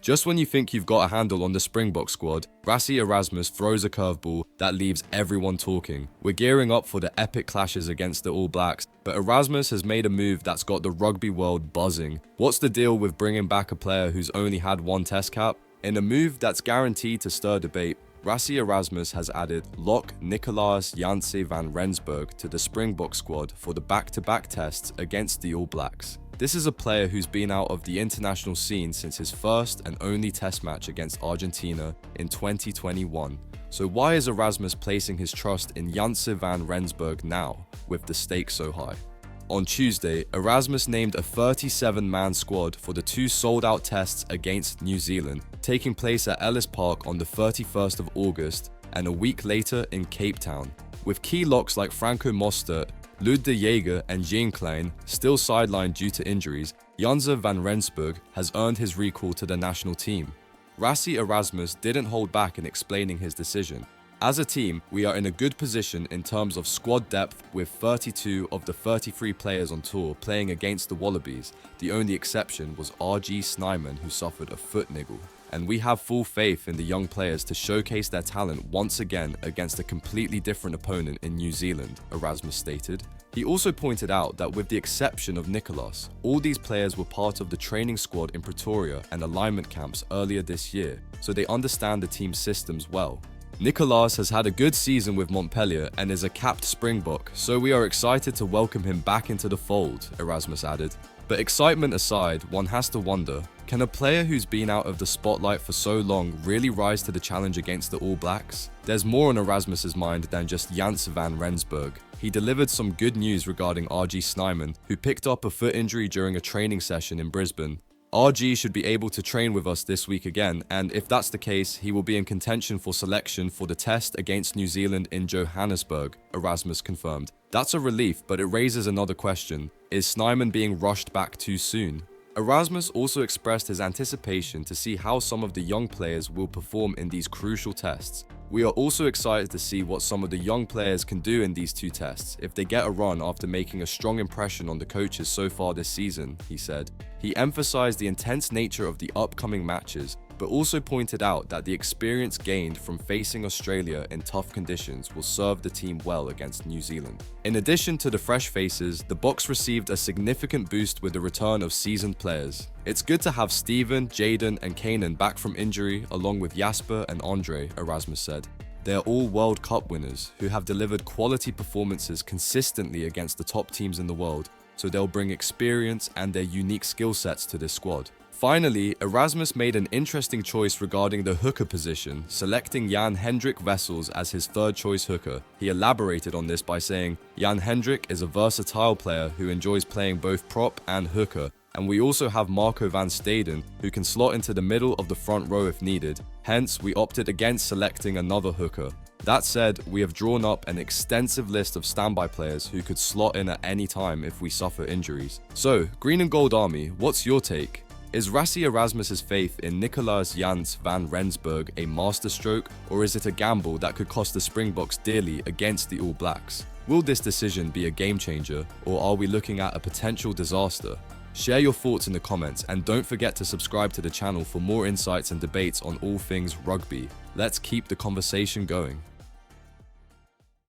Just when you think you've got a handle on the Springboks squad, Rassie Erasmus throws a curveball that leaves everyone talking. We're gearing up for the epic clashes against the All Blacks, but Erasmus has made a move that's got the rugby world buzzing. What's the deal with bringing back a player who's only had one test cap? In a move that's guaranteed to stir debate, Rassie Erasmus has added lock Nicolaas Janse van Rensburg to the Springbok squad for the back-to-back tests against the All Blacks. This is a player who's been out of the international scene since his first and only test match against Argentina in 2021. So why is Erasmus placing his trust in Janse van Rensburg now, with the stakes so high? On Tuesday, Erasmus named a 37-man squad for the two sold-out tests against New Zealand, taking place at Ellis Park on the 31st of August and a week later in Cape Town. With key locks like Franco Mostert, Lud de Jager and Jean Klein still sidelined due to injuries, Janse van Rensburg has earned his recall to the national team. Rassie Erasmus didn't hold back in explaining his decision. As a team, we are in a good position in terms of squad depth with 32 of the 33 players on tour playing against the Wallabies. The only exception was RG Snyman, who suffered a foot niggle. And we have full faith in the young players to showcase their talent once again against a completely different opponent in New Zealand, Erasmus stated. He also pointed out that with the exception of Nicolaas, all these players were part of the training squad in Pretoria and alignment camps earlier this year, so they understand the team's systems well. Nicolaas has had a good season with Montpellier and is a capped Springbok, so we are excited to welcome him back into the fold, Erasmus added. But excitement aside, one has to wonder, can a player who's been out of the spotlight for so long really rise to the challenge against the All Blacks? There's more on Erasmus's mind than just Janse van Rensburg. He delivered some good news regarding RG Snyman, who picked up a foot injury during a training session in Brisbane. RG should be able to train with us this week again, and if that's the case, he will be in contention for selection for the test against New Zealand in Johannesburg, Erasmus confirmed. That's a relief, but it raises another question. Is Snyman being rushed back too soon? Erasmus also expressed his anticipation to see how some of the young players will perform in these crucial tests. We are also excited to see what some of the young players can do in these two tests if they get a run after making a strong impression on the coaches so far this season, he said. He emphasized the intense nature of the upcoming matches, but also pointed out that the experience gained from facing Australia in tough conditions will serve the team well against New Zealand. In addition to the fresh faces, the Boks received a significant boost with the return of seasoned players. It's good to have Steven, Jaden and Kanan back from injury along with Jasper and Andre, Erasmus said. They are all World Cup winners who have delivered quality performances consistently against the top teams in the world, so they'll bring experience and their unique skill sets to this squad. Finally, Erasmus made an interesting choice regarding the hooker position, selecting Jan Hendrik Wessels as his third choice hooker. He elaborated on this by saying, Jan Hendrik is a versatile player who enjoys playing both prop and hooker, and we also have Marco van Staden, who can slot into the middle of the front row if needed. Hence, we opted against selecting another hooker. That said, we have drawn up an extensive list of standby players who could slot in at any time if we suffer injuries. So, Green and Gold Army, what's your take? Is Rassie Erasmus's faith in Nicolaas Janse van Rensburg a masterstroke, or is it a gamble that could cost the Springboks dearly against the All Blacks? Will this decision be a game changer, or are we looking at a potential disaster? Share your thoughts in the comments, and don't forget to subscribe to the channel for more insights and debates on all things rugby. Let's keep the conversation going.